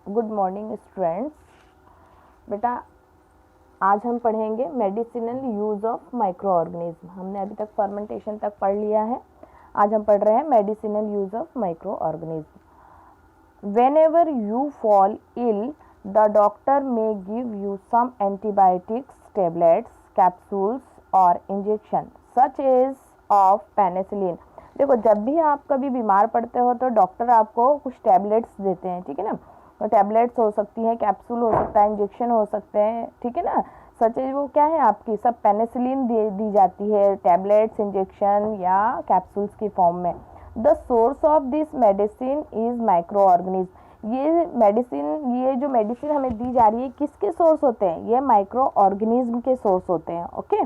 Good morning students. बेटा आज हम पढ़ेंगे medicinal use of micro organism. हमने अभी तक फर्मेंटेशन तक पढ़ लिया है। आज हम पढ़ रहे हैं medicinal use of micro organism. Whenever you fall ill, the doctor may give you some antibiotics, tablets, capsules or injection such as of penicillin। देखो, जब भी आप कभी बीमार पड़ते हो तो डॉक्टर आपको कुछ टैबलेट्स देते हैं, ठीक है ना। तो टैबलेट्स हो सकती है, कैप्सूल हो सकता है, इंजेक्शन हो सकते हैं, ठीक है ना। सच है वो क्या है, आपकी सब पेनिसिलिन दी जाती है, टैबलेट्स, इंजेक्शन या कैप्सूल्स की फॉर्म में। The source of this medicine is micro organism. ये जो मेडिसिन हमें दी जा रही है किसके सोर्स होते हैं? ये माइक्रो ऑर्गेनिज्म के सोर्स होते हैं। ओके,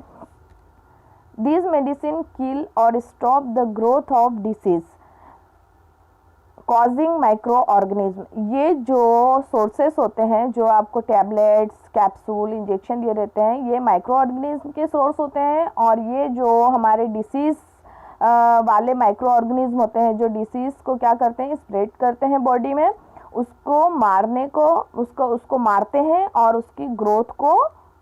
दिस मेडिसिन किल और stop the growth of disease causing micro organism. ये जो सोर्सेस होते हैं, जो आपको टैबलेट्स, कैप्सूल, इंजेक्शन दिए रहते हैं, ये माइक्रो ऑर्गेनिज्म के सोर्स होते हैं। और ये जो हमारे डिसीज वाले माइक्रो ऑर्गेनिज्म होते हैं, जो डिसीज को क्या करते हैं, स्प्रेड करते हैं बॉडी में, उसको मारते हैं और उसकी ग्रोथ को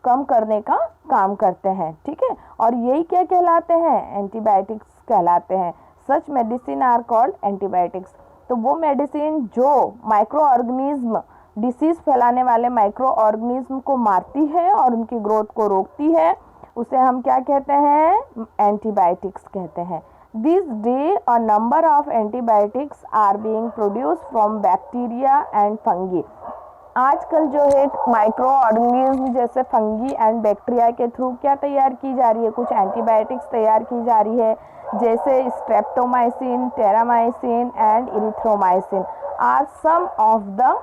कम करने का काम करते हैं, ठीक है। और यही क्या कहलाते हैं? एंटीबायोटिक्स कहलाते हैं। सच मेडिसिन आर कॉल्ड एंटीबायोटिक्स। तो वो मेडिसिन जो माइक्रो ऑर्गेनिज्म, डिसीज फैलाने वाले माइक्रो ऑर्गेनिज्म को मारती है और उनकी ग्रोथ को रोकती है, उसे हम क्या कहते हैं? एंटीबायोटिक्स कहते हैं। This day a number of antibiotics are being produced from bacteria and fungi. आजकल जो है माइक्रो ऑर्गेनिज्म जैसे फंगी एंड बैक्टीरिया के थ्रू क्या तैयार की जा रही है? कुछ एंटीबायोटिक्स तैयार की जा रही है, जैसे streptomycin, terramycin and erythromycin are some of the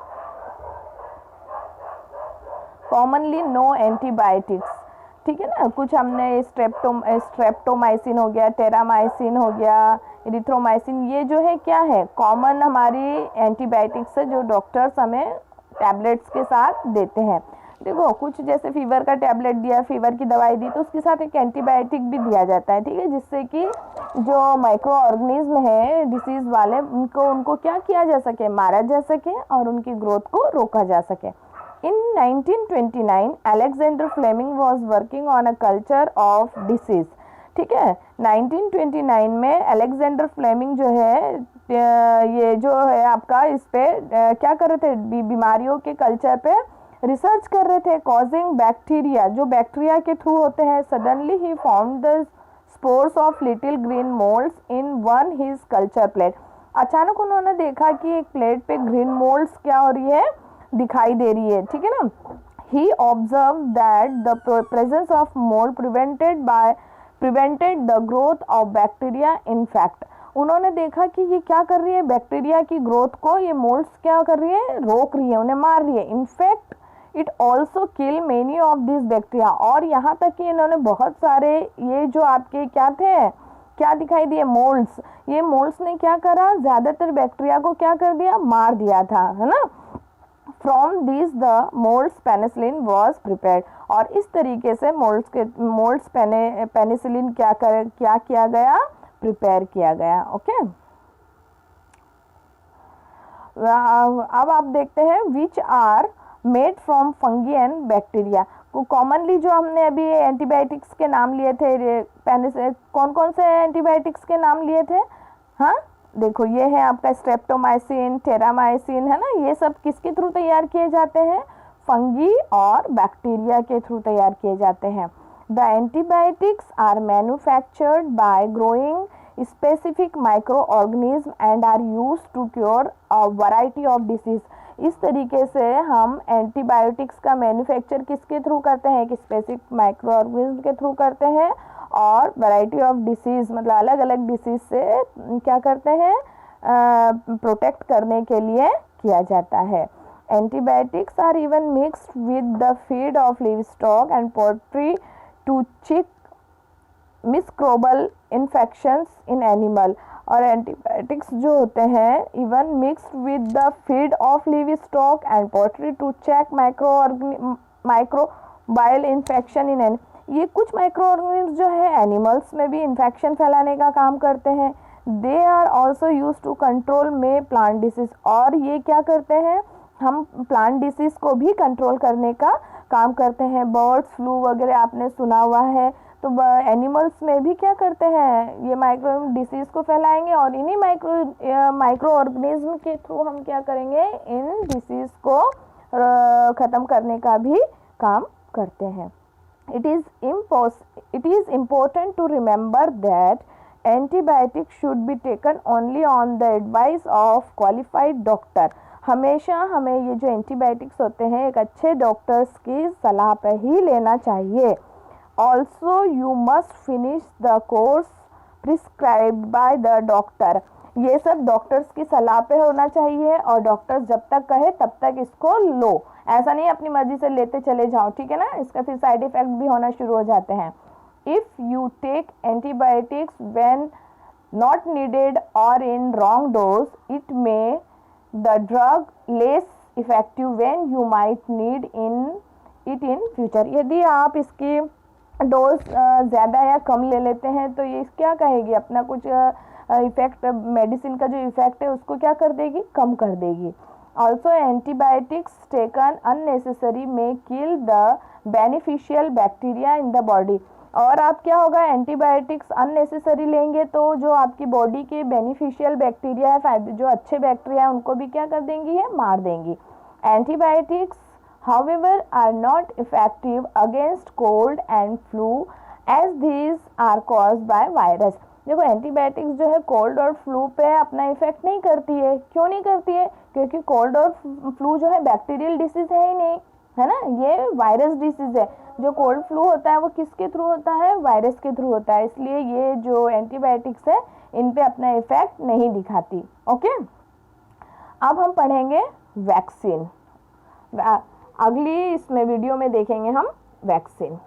commonly known antibiotics, ठीक है ना। कुछ हमने स्ट्रेप्टोमाइसिन हो गया, टेरामाइसिन हो गया, इरिथ्रोमाइसिन, ये जो है क्या है? कॉमन हमारी एंटीबायोटिक्स है जो डॉक्टर्स हमें टैबलेट्स के साथ देते हैं। देखो, कुछ जैसे फीवर का टैबलेट दिया, फीवर की दवाई दी, तो उसके साथ एक एंटीबायोटिक भी दिया जाता है, ठीक है, जिससे कि जो माइक्रो ऑर्गेनिज्म है डिसीज वाले, उनको क्या किया जा सके? मारा जा सके और उनकी ग्रोथ को रोका जा सके। In 1929, Alexander Fleming was working on a culture of disease, ठीक है। 1929 में अलेक्जेंडर फ्लेमिंग जो है, ये जो है आपका, इस पे क्या कर रहे थे? बीमारियों के कल्चर पे रिसर्च कर रहे थे। कॉजिंग बैक्टीरिया, जो बैक्टीरिया के थ्रू होते हैं। Suddenly he found the spores of little green moulds in one his culture plate. अचानक उन्होंने देखा कि एक प्लेट पे ग्रीन मोल्ड्स क्या हो रही है? दिखाई दे रही है, ठीक है ना। He observed that the presence of mold prevented the growth of bacteria. In fact, उन्होंने देखा कि ये क्या कर रही है? बैक्टीरिया की ग्रोथ को ये मोल्ड्स क्या कर रही है? रोक रही है, उन्हें मार रही है। In fact it also kill many of this bacteria. और यहाँ तक कि इन्होंने बहुत सारे ये जो आपके क्या थे, क्या दिखाई दिए? मोल्ड्स। ये मोल्ड्स ने क्या करा? ज्यादातर बैक्टीरिया को क्या कर दिया? मार दिया था, है ना। From these the molds penicillin was prepared। और इस तरीके से molds पेनिसिलिन क्या किया गया? प्रिपेयर किया गया। ओके, अब आप देखते हैं which are made from fungi and bacteria. Commonly जो हमने अभी एंटीबायोटिक्स के नाम लिए थे, कौन कौन से एंटीबायोटिक्स के नाम लिए थे? हाँ, देखो, ये है आपका स्ट्रेप्टोमाइसिन, टेरामाइसिन, है ना। ये सब किसके थ्रू तैयार किए जाते हैं? फंगी और बैक्टीरिया के थ्रू तैयार किए जाते हैं। The antibiotics are manufactured by growing specific micro organism and are used to cure a variety of disease. इस तरीके से हम एंटीबायोटिक्स का मैन्युफैक्चर किसके थ्रू करते हैं? एक स्पेसिफिक माइक्रो ऑर्गेनिज्म के थ्रू करते हैं और वैरायटी ऑफ डिसीज, मतलब अलग अलग डिसीज से क्या करते हैं? प्रोटेक्ट करने के लिए किया जाता है। Antibiotics are even mixed with the feed of livestock and poultry to check microbial infections in animal. और एंटीबायोटिक्स जो होते हैं even mixed with the feed of livestock and poultry to check microbial infection in animal. ये कुछ micro organism जो है animals में भी इन्फेक्शन फैलाने का काम करते हैं। They are also use to control में प्लांट डिसीज। और ये क्या करते हैं? हम प्लांट डिसीज को भी कंट्रोल करने का काम करते हैं। बर्ड्स फ्लू वगैरह आपने सुना हुआ है, तो एनिमल्स में भी क्या करते हैं, ये माइक्रो डिसीज को फैलाएंगे और इन्हीं माइक्रो ऑर्गेनिज्म के थ्रू हम क्या करेंगे, इन डिसीज को ख़त्म करने का भी काम करते हैं। It is important to remember that antibiotics should be taken only on the advice of qualified doctor। हमेशा हमें ये जो एंटीबायोटिक्स होते हैं एक अच्छे डॉक्टर्स की सलाह पर ही लेना चाहिए। Also you must finish the course prescribed by the doctor। ये सब डॉक्टर्स की सलाह पे होना चाहिए और डॉक्टर्स जब तक कहे तब तक इसको लो, ऐसा नहीं अपनी मर्जी से लेते चले जाओ, ठीक है ना, इसका फिर साइड इफेक्ट भी होना शुरू हो जाते हैं। If you take antibiotics when not needed और in wrong dose, it may the drug less effective when you might need in future. यदि आप इसकी डोज ज़्यादा या कम ले लेते हैं तो ये क्या कहेगी, अपना कुछ इफेक्ट, मेडिसिन का जो इफेक्ट है उसको क्या कर देगी, कम कर देगी। ऑल्सो एंटीबायोटिक्स टेकन अननेसेसरी में kill the beneficial bacteria in the body. और आप क्या होगा, एंटीबायोटिक्स अननेसेसरी लेंगे तो जो आपकी बॉडी के बेनिफिशियल बैक्टीरिया है, जो अच्छे बैक्टीरिया है, उनको भी क्या कर देंगी, ये मार देंगी। Antibiotics however are not effective against cold and flu as these are caused by virus। देखो एंटीबायोटिक्स जो है कोल्ड और फ्लू पे अपना इफेक्ट नहीं करती है। क्यों नहीं करती है, क्योंकि कोल्ड और फ्लू जो है बैक्टीरियल डिसीज है ही नहीं, है ना, ये वायरस डिसीज है। जो कोल्ड फ्लू होता है वो किसके थ्रू होता है, वायरस के थ्रू होता है, इसलिए ये जो एंटीबायोटिक्स है इन पे अपना इफेक्ट नहीं दिखाती। ओके, अब हम पढ़ेंगे वैक्सीन। अगली इसमें वीडियो में देखेंगे हम वैक्सीन।